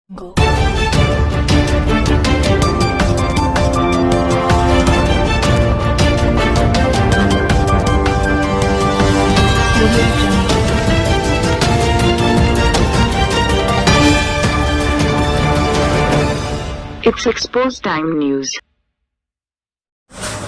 Go. It's Exposed Time News.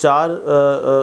4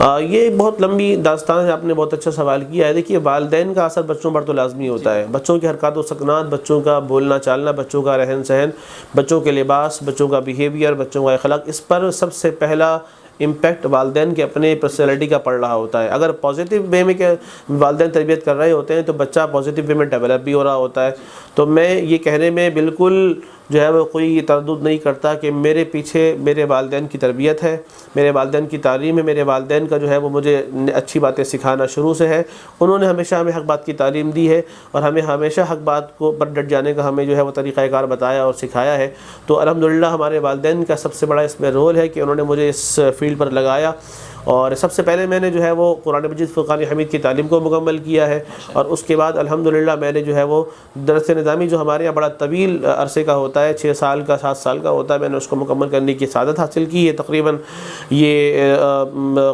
یہ بہت لمبی داستان ہے، آپ نے بہت اچھا سوال کیا ہے۔ دیکھیے والدین کا اثر بچوں پر تو لازمی ہوتا ہے، بچوں کی حرکات و سکنات، بچوں کا بولنا چالنا، بچوں کا رہن سہن، بچوں کے لباس، بچوں کا بیہیویئر، بچوں کا اخلاق، اس پر سب سے پہلا امپیکٹ والدین کے اپنے پرسنالٹی کا پڑ رہا ہوتا ہے۔ اگر پازیٹیو وے میں والدین تربیت کر رہے ہوتے ہیں تو بچہ پازیٹیو وے میں ڈیولپ بھی ہو رہا ہوتا ہے۔ تو میں یہ کہنے میں بالکل جو ہے وہ کوئی تردد نہیں کرتا کہ میرے پیچھے میرے والدین کی تربیت ہے، میرے والدین کی تعلیم ہے، میرے والدین کا جو ہے وہ مجھے اچھی باتیں سکھانا شروع سے ہے۔ انہوں نے ہمیشہ ہمیں حق بات کی تعلیم دی ہے اور ہمیں ہمیشہ حق بات کو پر ڈٹ جانے کا ہمیں جو ہے وہ طریقہ کار بتایا اور سکھایا ہے۔ تو الحمدللہ ہمارے والدین کا سب سے بڑا اس میں رول ہے کہ انہوں نے مجھے اس فیلڈ پر لگایا، اور سب سے پہلے میں نے جو ہے وہ قرآن مجید فرقان حمید کی تعلیم کو مکمل کیا ہے، اور اس کے بعد الحمدللہ میں نے جو ہے وہ درس نظامی جو ہمارے یہاں بڑا طویل عرصے کا ہوتا ہے، 6 سال کا 7 سال کا ہوتا ہے، میں نے اس کو مکمل کرنے کی سعادت حاصل کی ہے۔ تقریباً یہ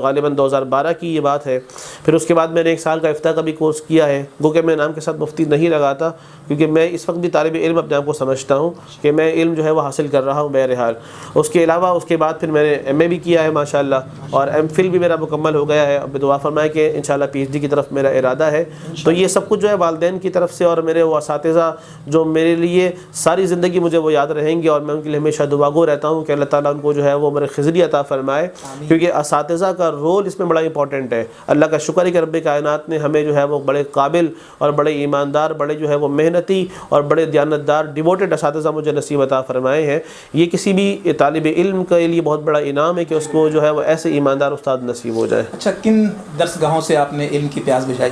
غالباً 2012 کی یہ بات ہے۔ پھر اس کے بعد میں نے 1 سال کا افتاء کا بھی کورس کیا ہے، گو کہ میں نام کے ساتھ مفتی نہیں لگاتا، کیونکہ میں اس وقت بھی طالب علم اپنے آپ کو سمجھتا ہوں کہ میں علم جو ہے وہ حاصل کر رہا ہوں بہرحال۔ اس کے علاوہ اس کے بعد پھر میں نے ایم اے بھی کیا ہے ماشاءاللہ، اور ایم فل بھی میرا مکمل ہو گیا ہے۔ اب دعا فرمائے کہ انشاءاللہ پی ایچ ڈی کی طرف میرا ارادہ ہے۔ تو یہ سب کچھ جو ہے والدین کی طرف سے، اور میرے وہ اساتذہ جو میرے لیے ساری زندگی مجھے وہ یاد رہیں گے، اور میں ان کے لیے ہمیشہ دعا گو رہتا ہوں کہ اللہ تعالیٰ ان کو جو ہے وہ میرے خضری عطا فرمائے، کیونکہ اساتذہ کا رول اس میں بڑا امپورٹنٹ ہے۔ اللہ کا شکر ہے کہ رب کائنات نے ہمیں جو ہے وہ بڑے قابل اور بڑے ایماندار، بڑے جو ہے وہ محنتی اور بڑے دیانتدار ڈیووٹڈ اساتذہ مجھے نصیب عطا فرمائے ہیں۔ یہ کسی بھی طالب علم کے لیے بہت بڑا انعام ہے کہ اس کو جو ہے وہ ایسے ایماندار استاد نصیب ہو جائے۔ اچھا، کن درسگاہوں سے آپ نے علم کی پیاس بجھائی؟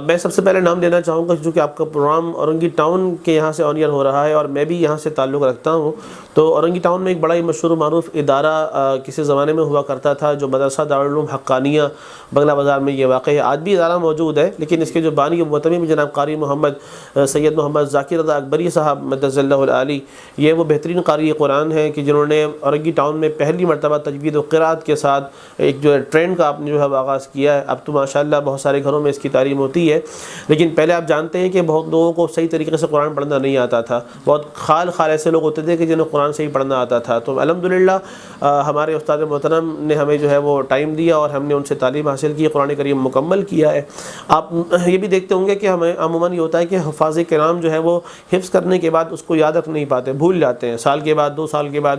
میں سب سے پہلے نام لینا چاہوں گا چونکہ آپ کا پروگرام اورنگی ٹاؤن کے یہاں سے آن ایئر ہو رہا ہے اور میں بھی یہاں سے تعلق رکھتا ہوں۔ تو اورنگی ٹاؤن میں ایک بڑا ہی مشہور و معروف ادارہ کسی زمانے میں ہوا کرتا تھا، جو مدرسہ دارالعلوم حقانیہ بنگلہ بازار میں یہ واقع ہے۔ آج بھی ادارہ موجود ہے، لیکن اس کے جو بانی و متمم جناب قاری محمد سید محمد ذاکر رضا اکبری صاحب مدظ اللہ العالی، یہ وہ بہترین قاری قرآن ہیں کہ جنہوں نے اورنگی ٹاؤن میں پہلی مرتبہ تجوید و قرات کے ساتھ ایک جو ٹرینڈ کا آپ نے جو ہے آغاز کیا ہے۔ اب تو ماشاءاللہ بہت سارے گھروں میں اس کی تعلیم ہوتی ہے، لیکن پہلے آپ جانتے ہیں کہ بہت لوگوں کو صحیح طریقے سے قرآن پڑھنا نہیں آتا تھا، بہت خال ایسے لوگ ہوتے تھے کہ جنہیں قرآن صحیح پڑھنا آتا تھا۔ تو الحمدللہ ہمارے استاد محترم نے ہمیں جو ہے وہ ٹائم دیا اور ہم نے ان سے تعلیم حاصل کی، قرآن کریم مکمل کیا ہے۔ آپ یہ بھی دیکھتے ہوں گے کہ ہمیں عموماً یہ ہوتا ہے کہ حفاظ کرام جو ہے وہ حفظ کرنے کے بعد اس کو یاد رکھ نہیں پاتے، بھول جاتے ہیں سال کے بعد 2 سال کے بعد،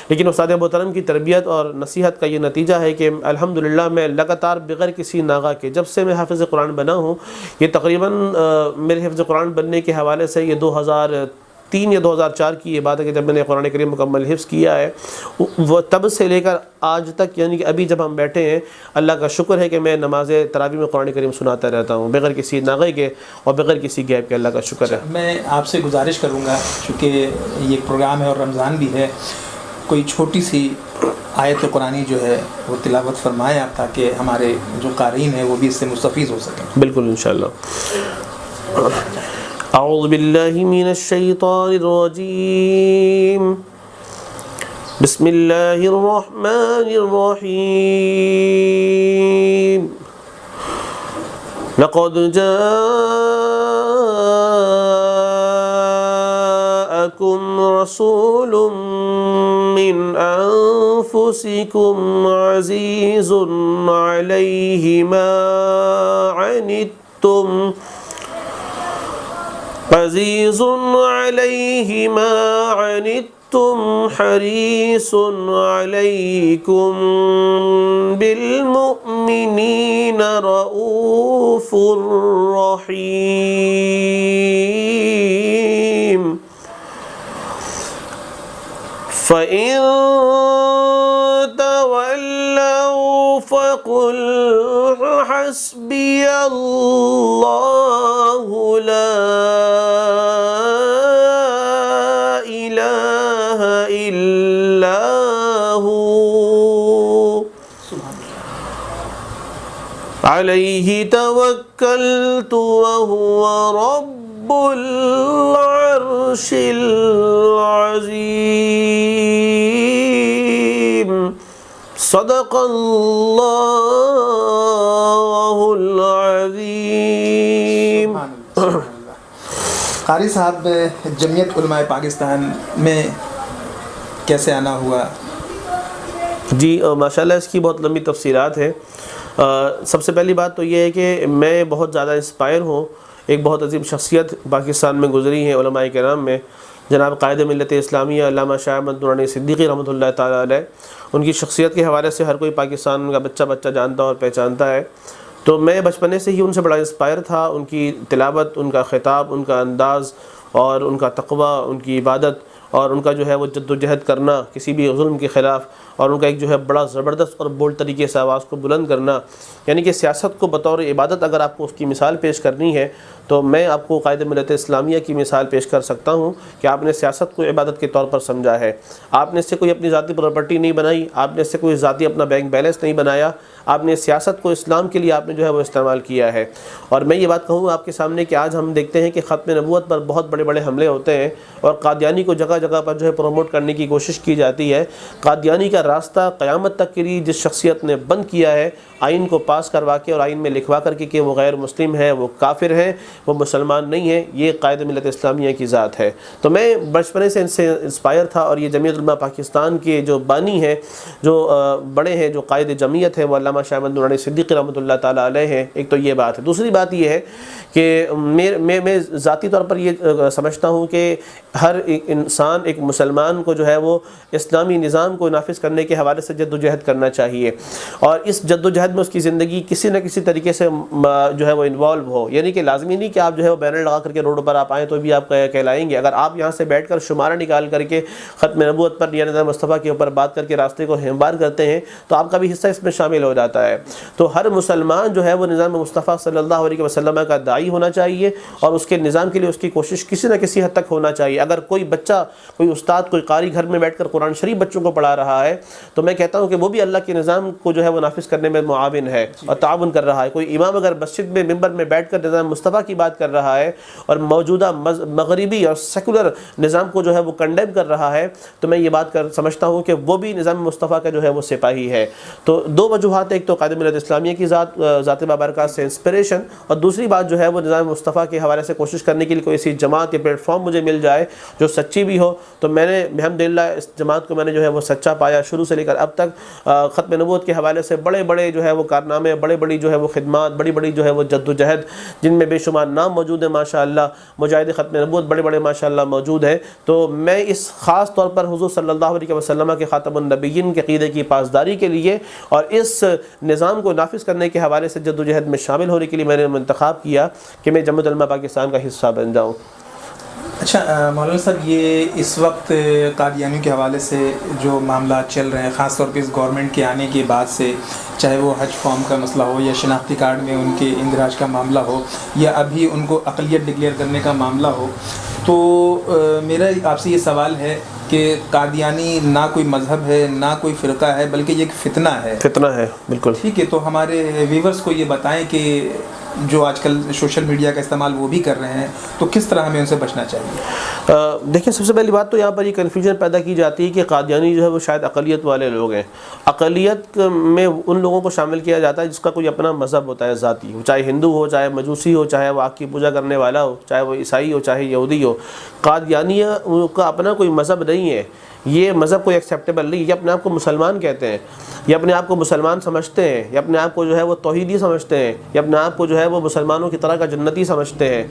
لیکن استاد محترم کی تربیت اور نصیحت کا یہ نتیجہ ہے کہ الحمدللہ میں لگاتار بغیر کسی ناغہ کے جب سے میں حافظ قرآن بنا ہوں، یہ تقریباً میرے حفظ قرآن بننے کے حوالے سے یہ 2003 یا 2004 کی یہ بات ہے کہ جب میں نے قرآن کریم مکمل حفظ کیا ہے، وہ تب سے لے کر آج تک، یعنی کہ ابھی جب ہم بیٹھے ہیں، اللہ کا شکر ہے کہ میں نماز تراویح میں قرآن کریم سناتا رہتا ہوں بغیر کسی ناغے کے اور بغیر کسی گیپ کے، اللہ کا شکر ہے۔ میں آپ سے گزارش کروں گا، چونکہ یہ پروگرام ہے اور رمضان بھی ہے، کوئی چھوٹی سی آیت قرآنی جو ہے وہ تلاوت فرمائیں آپ، تاکہ ہمارے جو قارئین ہیں وہ بھی اس سے مستفید ہو سکیں۔ بالکل انشاءاللہ۔ اعوذ باللہ من الشیطان الرجیم، بسم اللہ الرحمن الرحیم، لقد جاءکم رسول من انفسکم عزیز علیہ ما عنتم عزیز علیہ ما عنتم حریص علیکم بالمؤمنین رؤوف رحیم، فَإِن تَوَلَّوْا فَقُلْ حَسْبِيَ اللَّهُ لَا إِلَٰهَ إِلَّا هُوَ عَلَيْهِ تَوَكَّلْتُ وَهُوَ رَبُّ الْعَرْشِ الْعَظِيمِ، صدق اللہ العظیم۔ قاری صاحب، جمعیت علماء پاکستان میں کیسے آنا ہوا؟ جی ماشاءاللہ اس کی بہت لمبی تفصیلات ہیں۔ سب سے پہلی بات تو یہ ہے کہ میں بہت زیادہ انسپائر ہوں، ایک بہت عظیم شخصیت پاکستان میں گزری ہیں علماء کرام میں، جناب قائد ملت اسلامیہ علامہ شاہ احمد نورانی صدیقی رحمۃ اللہ تعالیٰ علیہ۔ ان کی شخصیت کے حوالے سے ہر کوئی پاکستان کا بچہ جانتا اور پہچانتا ہے۔ تو میں بچپنے سے ہی ان سے بڑا انسپائر تھا، ان کی تلاوت، ان کا خطاب، ان کا انداز اور ان کا تقویٰ، ان کی عبادت اور ان کا جو ہے وہ جد و جہد کرنا کسی بھی ظلم کے خلاف، اور ان کا ایک جو ہے بڑا زبردست اور بولڈ طریقے سے آواز کو بلند کرنا، یعنی کہ سیاست کو بطور عبادت اگر آپ کو اس کی مثال پیش کرنی ہے تو میں آپ کو قائد ملت اسلامیہ کی مثال پیش کر سکتا ہوں کہ آپ نے سیاست کو عبادت کے طور پر سمجھا ہے۔ آپ نے اس سے کوئی اپنی ذاتی پراپرٹی نہیں بنائی، آپ نے اس سے کوئی ذاتی اپنا بینک بیلنس نہیں بنایا، آپ نے سیاست کو اسلام کے لیے آپ نے جو ہے وہ استعمال کیا ہے۔ اور میں یہ بات کہوں آپ کے سامنے کہ آج ہم دیکھتے ہیں کہ ختم نبوت پر بہت بڑے بڑے حملے ہوتے ہیں اور قادیانی کو جگہ جگہ پر جو ہے پروموٹ کرنے کی کوشش کی جاتی ہے۔ قادیانی کا راستہ قیامت تک کے لیے جس شخصیت نے بند کیا ہے، آئین کو پاس کروا کے اور آئین میں لکھوا کر کے کہ وہ غیر مسلم ہے، وہ کافر ہیں، وہ مسلمان نہیں ہیں، یہ قائد ملت اسلامیہ کی ذات ہے۔ تو میں بچپنے سے ان سے انسپائر تھا، اور یہ جمعیت علماء پاکستان کے جو بانی ہیں، جو بڑے ہیں، جو قائد جمعیت ہے، وہ علامہ شاہ احمد نورانی صدیقی رحمۃ اللہ تعالیٰ علیہ ہیں۔ ایک تو یہ بات ہے۔ دوسری بات یہ ہے کہ میں ذاتی طور پر یہ سمجھتا ہوں کہ ہر انسان، ایک مسلمان کو جو ہے وہ اسلامی نظام کو نافذ کرنے کے حوالے سے جد و جہد کرنا چاہیے، اور اس جد و جہد میں اس کی زندگی کسی نہ کسی طریقے سے جو ہے وہ انوالو ہو۔ یعنی کہ لازمی نہیں کہ آپ جو ہے وہ بینر لگا کر کے روڈ پر آپ آئیں تو بھی آپ کہلائیں گے۔ اگر آپ یہاں سے بیٹھ کر شمارہ نکال کر کے ختم نبوت پر یا نظام مصطفیٰ کے اوپر بات کر کے راستے کو ہموار کرتے ہیں تو آپ کا بھی حصہ اس میں شامل ہو جاتا ہے۔ تو ہر مسلمان جو ہے وہ نظام مصطفیٰ صلی اللہ علیہ وسلم کا داعی ہونا چاہیے، اور اس کے نظام کے لیے اس کی کوشش کسی نہ کسی حد تک ہونا چاہیے۔ اگر کوئی بچہ، کوئی استاد، کوئی قاری گھر میں بیٹھ کر قرآن شریف بچوں کو پڑھا رہا ہے تو میں کہتا ہوں کہ وہ بھی اللہ کے نظام کو جو ہے وہ نافذ کرنے میں معاون ہے اور تعاون کر رہا ہے۔ کوئی امام اگر مسجد میں ممبر میں بیٹھ کر نظام مصطفیٰ کی بات کر رہا ہے اور موجودہ مغربی اور سیکولر نظام کو جو ہے وہ کنڈیم کر رہا ہے تو میں یہ بات سمجھتا ہوں کہ وہ بھی نظام مصطفیٰ کا جو ہے وہ سپاہی ہے۔ تو دو وجوہات، ایک تو قائد ملت اسلامیہ کی ذات بابرکات سے انسپریشن، اور دوسری بات جو ہے وہ نظام مصطفیٰ کے حوالے سے کوشش کرنے کے لیے کوئی ایسی جماعت یا پلیٹ فارم مجھے مل جائے جو سچی بھی ہو۔ تو میں نے الحمدللہ اس جماعت کو میں نے جو ہے وہ سچا پایا شروع سے لے کر اب تک۔ ختم نبوت کے حوالے سے بڑے بڑے جو ہے وہ کارنامے، بڑے بڑی جو ہے وہ خدمات، بڑی بڑی جو ہے وہ جد و جہد، جن میں بے شمار نام موجود ہیں ماشاءاللہ، مجاہد ختم نبوت بڑے بڑے ماشاءاللہ موجود ہیں۔ تو میں اس خاص طور پر حضور صلی اللہ علیہ وسلم کے خاتم النبیین کے عقیدے کی پاسداری کے لیے اور اس نظام کو نافذ کرنے کے حوالے سے جد و جہد میں شامل ہونے کے لیے میں نے انتخاب کیا کہ میں جمعیت علماء پاکستان کا حصہ بن جاؤں۔ اچھا مولانا صاحب، یہ اس وقت قادیانیوں کے حوالے سے جو معاملات چل رہے ہیں، خاص طور پہ اس گورنمنٹ کے آنے کے بعد سے، چاہے وہ حج فارم کا مسئلہ ہو یا شناختی کارڈ میں ان کے اندراج کا معاملہ ہو یا ابھی ان کو اقلیت ڈکلیئر کرنے کا معاملہ ہو، تو میرا آپ سے یہ سوال ہے کہ قادیانی نہ کوئی مذہب ہے، نہ کوئی فرقہ ہے، بلکہ یہ ایک فتنہ ہے۔ فتنہ ہے، بالکل ٹھیک ہے۔ تو ہمارے ویورز کو یہ بتائیں کہ جو آج کل سوشل میڈیا کا استعمال وہ بھی کر رہے ہیں، تو کس طرح ہمیں ان سے بچنا چاہیے؟ دیکھیں، سب سے پہلی بات تو یہاں پر یہ کنفیوژن پیدا کی جاتی ہے کہ قادیانی جو ہے وہ شاید اقلیت والے لوگ ہیں۔ اقلیت میں ان لوگوں کو شامل کیا جاتا ہے جس کا کوئی اپنا مذہب ہوتا ہے ذاتی، ہو چاہے ہندو ہو، چاہے مجوسی ہو، چاہے وہ آگ کی پوجا کرنے والا ہو، چاہے وہ عیسائی ہو، چاہے یہودی ہو۔ قادیانی کا اپنا کوئی مذہب نہیں ہے، یہ مذہب کوئی ایکسیپٹیبل نہیں، یہ اپنے آپ کو مسلمان کہتے ہیں، یہ اپنے آپ کو مسلمان سمجھتے ہیں، یہ اپنے آپ کو جو ہے وہ توحیدی سمجھتے ہیں، یہ اپنے آپ کو جو ہے وہ مسلمانوں کی طرح کا جنتی سمجھتے ہیں۔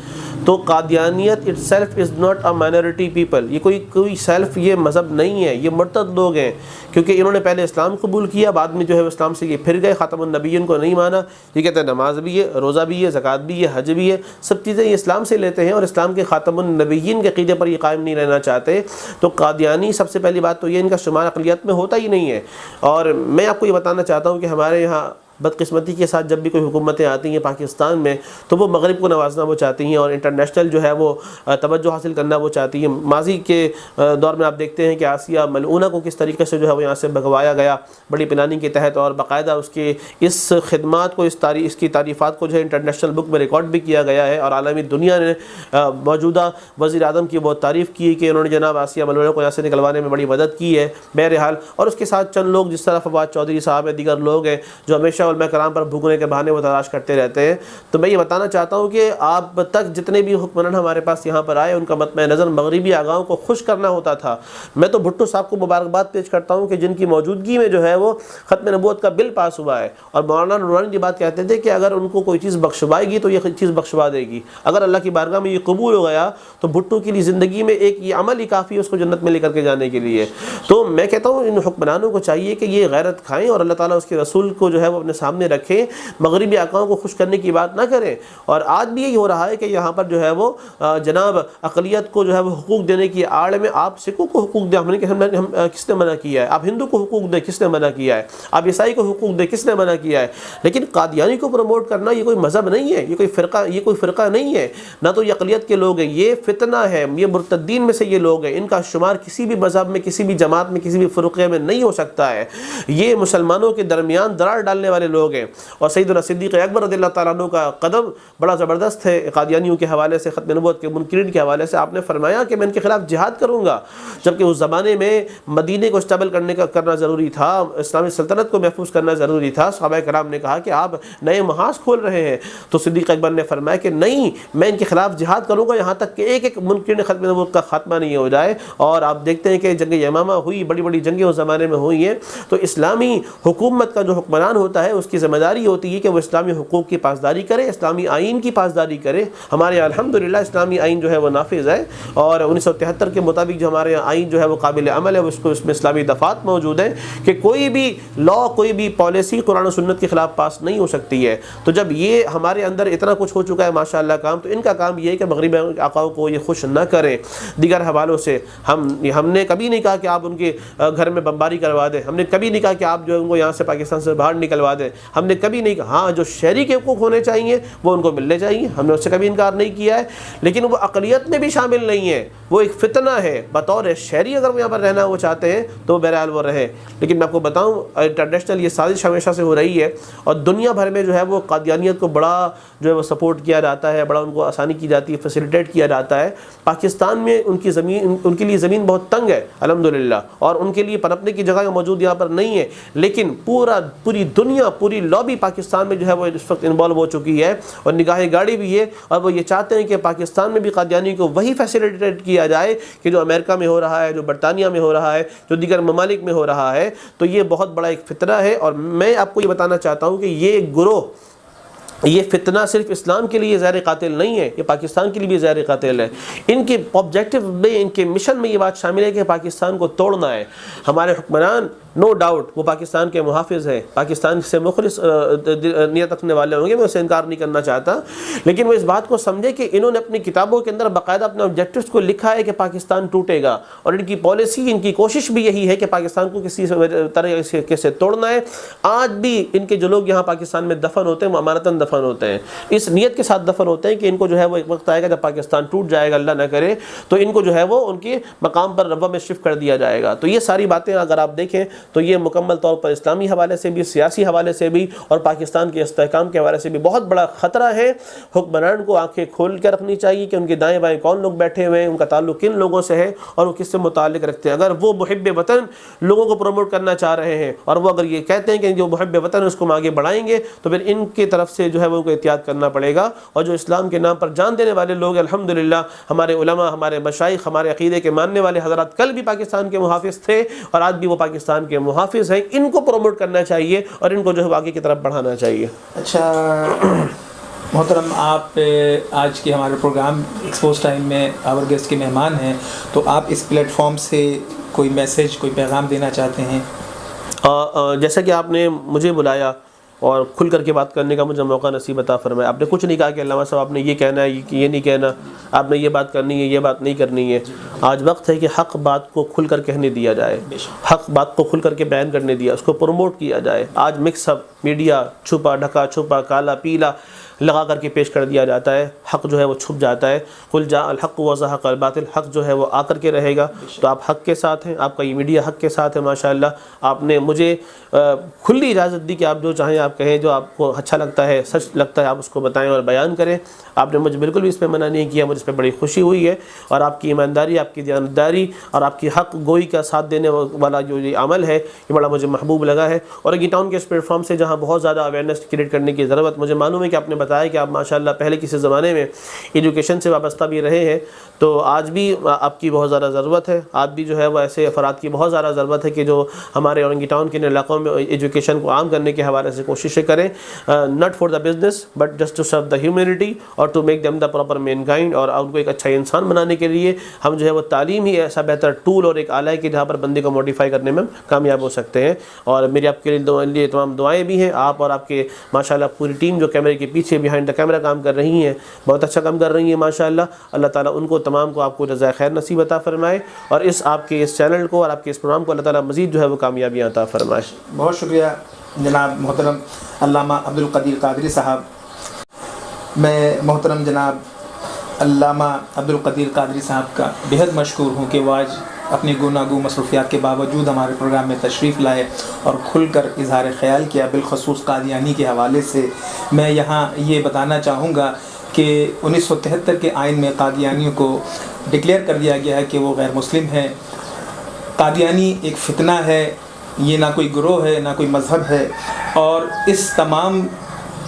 تو قادیانیت it self is not a minority people, یہ کوئی سیلف یہ مذہب نہیں ہے، یہ مرتد لوگ ہیں، کیونکہ انہوں نے پہلے اسلام قبول کیا، بعد میں جو ہے اسلام سے یہ پھر گئے، خاتم النبیین کو نہیں مانا۔ یہ کہتے ہیں نماز بھی ہے، روزہ بھی ہے، زکوٰۃ بھی ہے، حج بھی ہے، سب چیزیں یہ اسلام سے لیتے ہیں اور اسلام کے خاتم النبیین کے عقیدے پر یہ قائم نہیں رہنا چاہتے۔ تو قادیانی سب سے پہلی بات تو یہ ان کا شمار اقلیت میں ہوتا ہی نہیں ہے۔ اور میں آپ کو یہ بتانا چاہتا ہوں کہ ہمارے یہاں بدقسمتی کے ساتھ جب بھی کوئی حکومتیں آتی ہیں پاکستان میں تو وہ مغرب کو نوازنا وہ چاہتی ہیں اور انٹرنیشنل جو ہے وہ توجہ حاصل کرنا وہ چاہتی ہیں۔ ماضی کے دور میں آپ دیکھتے ہیں کہ آسیہ ملعونہ کو کس طریقے سے جو ہے وہ یہاں سے بھگوایا گیا بڑی پلاننگ کے تحت، اور باقاعدہ اس کے اس خدمات کو، اس کی تعریفات کو جو ہے انٹرنیشنل بک میں ریکارڈ بھی کیا گیا ہے، اور عالمی دنیا نے موجودہ وزیر اعظم کی بہت تعریف کی کہ انہوں نے جناب آسیہ ملعونہ کو یہاں سے نکلوانے میں بڑی مدد کی ہے۔ بہرحال اور اس کے ساتھ چند لوگ جس طرح فواد چودھری صاحب ہیں، دیگر لوگ ہیں جو ہمیشہ علماء کرام پر بھوکنے کے بہانے وہ تلاش کرتے رہتے ہیں. تو میں یہ بتانا چاہتا ہوں کہ آپ تک جتنے بھی حکمران ہمارے پاس یہاں پر آئے ان کا مطمع نظر مغربی آگاؤں کو خوش کرنا ہوتا تھا. میں تو بھٹو صاحب کو مبارکباد پیش کرتا ہوں کہ جن کی موجودگی میں جو ہے وہ ختم نبوت کا بل پاس ہوا ہے. اور مولانا نورانی یہ بات کہتے تھے کہ اگر ان کو کوئی چیز بخشوائے گی تو یہ چیز بخشوا دے گی. اگر اللہ کی بارگاہ میں یہ قبول ہو گیا تو بھٹو کے لیے زندگی میں ایک یہ عمل ہی کافی ہے اس کو جنت میں لے کر کے جانے کے لیے. تو میں کہتا ہوں ان حکمرانوں کو چاہیے کہ یہ غیرت کھائیں اور اللہ تعالیٰ اس کے رسول کو جو ہے وہ اپنے سامنے رکھیں, مغربی آقاؤں کو خوش کرنے کی بات نہ کریں. اور آج بھی یہی ہو رہا ہے کہ یہاں پر جو ہے وہ جناب اقلیت کو جو ہے وہ حقوق دینے کی آڑ میں آپ سکھوں کو حقوق دیں, ہم کس نے منع کیا ہے؟ آپ ہندو کو حقوق دیں, کس نے منع کیا ہے؟ آپ عیسائی کو حقوق دیں, کس نے منع کیا ہے؟ لیکن قادیانی کو پروموٹ کرنا یہ کوئی مذہب نہیں ہے, یہ کوئی فرقہ نہیں ہے, نہ تو یہ اقلیت کے لوگ ہیں. یہ فتنہ ہے, یہ مرتدین میں سے یہ لوگ ہیں. ان کا شمار کسی بھی مذہب میں, کسی بھی جماعت میں, کسی بھی فرقے میں نہیں ہو سکتا ہے. یہ مسلمانوں کے درمیان درار ڈالنے والے لوگ ہیں. اور سیدنا صدیق اکبر رضی اللہ تعالیٰ عنہ کا قدم بڑا زبردست ہے قادیانیوں کے حوالے سے, ختم نبوت کے منکرین کے حوالے سے. آپ نے فرمایا کہ میں ان کے خلاف جہاد کروں گا, جبکہ اس زمانے میں مدینے کو اسٹیبل کرنا ضروری تھا, اسلامی سلطنت کو محفوظ کرنا ضروری تھا. صحابہ کرام نے کہا کہ آپ نئے محاذ کھول رہے ہیں. تو صدیق اکبر نے فرمایا کہ نہیں, میں ان کے خلاف جہاد کروں گا یہاں تک کہ ایک ایک منکر ختم نبوت کا خاتمہ نہیں ہو جائے. اور آپ دیکھتے ہیں کہ جنگ یمامہ ہوئی, بڑی بڑی جنگیں اس زمانے میں ہوئی ہیں. تو اسلامی حکومت کا جو حکمران ہوتا ہے اس کی ذمہ داری ہوتی ہے کہ وہ اسلامی حقوق کی پاسداری کرے, اسلامی آئین کی پاسداری کرے. ہمارے یہاں الحمدللہ اسلامی آئین جو ہے وہ نافذ ہے, اور 1973 کے مطابق جو ہمارے یہاں آئین جو ہے وہ قابل عمل ہے, اس میں اسلامی دفعات موجود ہیں کہ کوئی بھی لا, کوئی بھی پالیسی قرآن و سنت کے خلاف پاس نہیں ہو سکتی ہے. تو جب یہ ہمارے اندر اتنا کچھ ہو چکا ہے ماشاءاللہ کام, تو ان کا کام یہ ہے کہ مغربی آقاؤں کو یہ خوش نہ کریں. دیگر حوالوں سے ہم نے کبھی نہیں کہا کہ آپ ان کے گھر میں بمباری کروا دیں, ہم نے کبھی نہیں کہا کہ آپ جو ہے ان کو یہاں سے پاکستان سے باہر نکلوا دیں, ہم نے کبھی نہیں کہا. ہاں, جو شہری کے حقوق ہونے چاہیے وہ ان کو ملنے چاہیے, ہم نے اس سے کبھی انکار نہیں کیا ہے, لیکن وہ اقلیت میں بھی شامل نہیں ہے. وہ ایک فتنہ ہے. بطور شہری اگر وہ یہاں پر رہنا وہ چاہتے ہیں تو بہرحال وہ رہے. لیکن میں آپ کو بتاؤں انٹرنیشنل یہ سازش ہمیشہ سے ہو رہی ہے, اور دنیا بھر میں جو ہے وہ قادیانیت کو بڑا جو ہے وہ سپورٹ کیا جاتا ہے, بڑا ان کو آسانی کی جاتی ہے, فیسیلیٹیٹ کیا جاتا ہے. پاکستان میں ان کے لیے زمین بہت تنگ ہے الحمدللہ, اور ان کے لیے پنپنے کی جگہ موجود یہاں پر نہیں ہے. لیکن پوری دنیا, پوری لابی پاکستان میں جو ہے وہ اس وقت انوالو ہو چکی ہے, اور نگاہ گاڑی بھی ہے. اور وہ یہ چاہتے ہیں کہ پاکستان میں بھی قادیانی کو وہی فیسیلیٹیٹ کیا جائے کہ جو امریکہ میں ہو رہا ہے, جو برطانیہ میں ہو رہا ہے, جو دیگر ممالک میں ہو رہا ہے. تو یہ بہت بڑا ایک فتنہ ہے. اور میں آپ کو یہ بتانا چاہتا ہوں کہ یہ گروہ, یہ فتنہ صرف اسلام کے لیے زہر قاتل نہیں ہے, یہ پاکستان کے لیے بھی زہر قاتل ہے. ان کے آبجیکٹو میں, ان کے مشن میں یہ بات شامل ہے کہ پاکستان کو توڑنا ہے. ہمارے حکمران نو ڈاؤٹ وہ پاکستان کے محافظ ہیں, پاکستان سے مخلص نیت رکھنے والے ہوں گے, میں اسے انکار نہیں کرنا چاہتا. لیکن وہ اس بات کو سمجھے کہ انہوں نے اپنی کتابوں کے اندر باقاعدہ اپنے آبجیکٹوز کو لکھا ہے کہ پاکستان ٹوٹے گا, اور ان کی پالیسی, ان کی کوشش بھی یہی ہے کہ پاکستان کو کسی طرح سے توڑنا ہے. آج بھی ان کے جو لوگ یہاں پاکستان میں دفن ہوتے ہیں وہ امانتاً دفن ہوتے ہیں, اس نیت کے ساتھ دفن ہوتے ہیں کہ ان کو جو ہے وہ ایک وقت آئے گا جب پاکستان ٹوٹ جائے گا, اللہ نہ کرے, تو ان کو جو ہے وہ ان کے مقام پر ربوہ میں شفٹ کر دیا جائے گا. تو یہ ساری باتیں اگر آپ دیکھیں تو یہ مکمل طور پر اسلامی حوالے سے بھی, سیاسی حوالے سے بھی, اور پاکستان کے استحکام کے حوالے سے بھی بہت بڑا خطرہ ہے. حکمران کو آنکھیں کھول کے رکھنی چاہیے کہ ان کے دائیں بائیں کون لوگ بیٹھے ہوئے ہیں, ان کا تعلق کن لوگوں سے ہے, اور وہ کس سے متعلق رکھتے ہیں. اگر وہ محب وطن لوگوں کو پروموٹ کرنا چاہ رہے ہیں, اور وہ اگر یہ کہتے ہیں کہ جو محب وطن ہے اس کو ہم آگے بڑھائیں گے, تو پھر ان کی طرف سے جو ہے وہ احتیاط کرنا پڑے گا. اور جو اسلام کے نام پر جان دینے والے لوگ الحمدللہ, ہمارے علماء, ہمارے مشائخ, ہمارے عقیدے کے ماننے والے حضرات کل بھی پاکستان کے محافظ تھے اور آج بھی وہ پاکستان کے محافظ ہیں. ان کو پروموٹ کرنا چاہیے اور ان کو جو ہے آگے کی طرف بڑھانا چاہیے. اچھا محترم, آپ آج کے ہمارے پروگرام ایکسپوز ٹائم میں آور گیسٹ کے مہمان ہیں, تو آپ اس پلیٹ فارم سے کوئی میسیج, کوئی پیغام دینا چاہتے ہیں؟ جیسا کہ آپ نے مجھے بلایا اور کھل کر کے بات کرنے کا مجھے موقع نصیب عطا فرمایا. آپ نے کچھ نہیں کہا کہ علامہ صاحب آپ نے یہ کہنا ہے, یہ نہیں کہنا, آپ نے یہ بات کرنی ہے, یہ بات نہیں کرنی ہے. آج وقت ہے کہ حق بات کو کھل کر کہنے دیا جائے, حق بات کو کھل کر کے بیان کرنے دیا, اس کو پروموٹ کیا جائے. آج مکس اپ میڈیا, چھپا ڈھکا چھپا, کالا پیلا, لگا کر کے پیش کر دیا جاتا ہے، حق جو ہے وہ چھپ جاتا ہے۔ قل جاء الحق وزهق الباطل، حق جو ہے وہ آ کر کے رہے گا۔ تو آپ حق کے ساتھ ہیں، آپ کا یہ میڈیا حق کے ساتھ ہے ماشاءاللہ۔ آپ نے مجھے کھلی اجازت دی کہ آپ جو چاہیں آپ کہیں، جو آپ کو اچھا لگتا ہے، سچ لگتا ہے، آپ اس کو بتائیں اور بیان کریں۔ آپ نے مجھے بالکل بھی اس پہ منع نہیں کیا، مجھے اس پہ بڑی خوشی ہوئی ہے، اور آپ کی ایمانداری، آپ کی دیانتداری اور آپ کی حق گوئی کا ساتھ دینے والا جو یہ عمل ہے، یہ بڑا مجھے محبوب لگا ہے۔ اور رنگی ٹاؤن کے اس پلیٹ فارم سے جہاں بہت زیادہ اویئرنیس کریٹ کرنے کی ضرورت، مجھے معلوم ہے کہ آپ نے بتایا کہ آپ ماشاءاللہ پہلے کسی زمانے میں ایجوکیشن سے وابستہ بھی رہے ہیں، تو آج بھی آپ کی بہت زیادہ ضرورت ہے۔ آج بھی جو ہے وہ ایسے افراد کی بہت زیادہ ضرورت ہے کہ جو ہمارے رنگی ٹاؤن کے علاقوں میں ایجوکیشن کو عام کرنے کے حوالے سے کوششیں کریں، not for the business but just to serve the humanity اور to make them the proper mankind, اور ان کو ایک اچھا انسان بنانے کے لیے ہم جو ہے وہ تعلیم ہی ایسا بہتر ٹول اور ایک آلہ ہے کہ جہاں پر بندے کو موڈیفائی کرنے میں کامیاب ہو سکتے ہیں۔ اور میری آپ کے لیے تمام دعائیں بھی ہیں، آپ اور آپ کے ماشاءاللہ پوری ٹیم جو کیمرے کے پیچھے بیہائنڈ دا کیمرہ کام کر رہی ہیں، بہت اچھا کام کر رہی ہیں ماشاءاللہ۔ اللہ تعالیٰ ان کو تمام کو آپ کو جزائے خیر نصیب عطا فرمائے، اور اس آپ کے اس چینل کو اور آپ کے اس پروگرام کو اللہ تعالیٰ مزید جو ہے وہ کامیابیاں عطا فرمائے۔ بہت شکریہ جناب محترم علامہ عبدالقدیر قادری صاحب۔ میں محترم جناب علامہ عبدالقدیر قادری صاحب کا بہت مشکور ہوں کہ وہ آج اپنی گوناگوں مصروفیات کے باوجود ہمارے پروگرام میں تشریف لائے اور کھل کر اظہار خیال کیا، بالخصوص قادیانی کے حوالے سے۔ میں یہاں یہ بتانا چاہوں گا کہ 1973 کے آئین میں قادیانیوں کو ڈکلیئر کر دیا گیا ہے کہ وہ غیر مسلم ہیں۔ قادیانی ایک فتنہ ہے، یہ نہ کوئی گروہ ہے، نہ کوئی مذہب ہے، اور اس تمام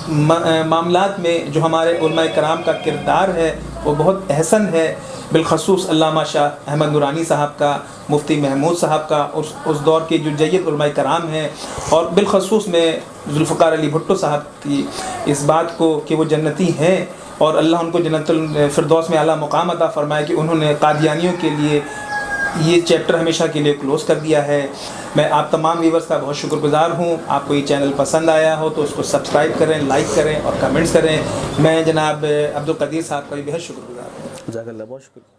معاملات میں جو ہمارے علماء کرام کا کردار ہے وہ بہت احسن ہے، بالخصوص علامہ شاہ احمد نورانی صاحب کا، مفتی محمود صاحب کا، اس دور کے جو جید علماء کرام ہیں، اور بالخصوص میں ذوالفقار علی بھٹو صاحب کی اس بات کو کہ وہ جنتی ہیں، اور اللہ ان کو جنت الفردوس میں اعلیٰ مقام عطا فرمائے کہ انہوں نے قادیانیوں کے لیے یہ چیپٹر ہمیشہ کے لیے کلوز کر دیا ہے۔ میں آپ تمام ویورز کا بہت شکر گزار ہوں۔ آپ کو یہ چینل پسند آیا ہو تو اس کو سبسکرائب کریں، لائک کریں اور کمنٹس کریں۔ میں جناب عبدالقدیر صاحب کا بھی بہت شکر گزار ہوں۔ جزاک اللہ، بہت شکریہ۔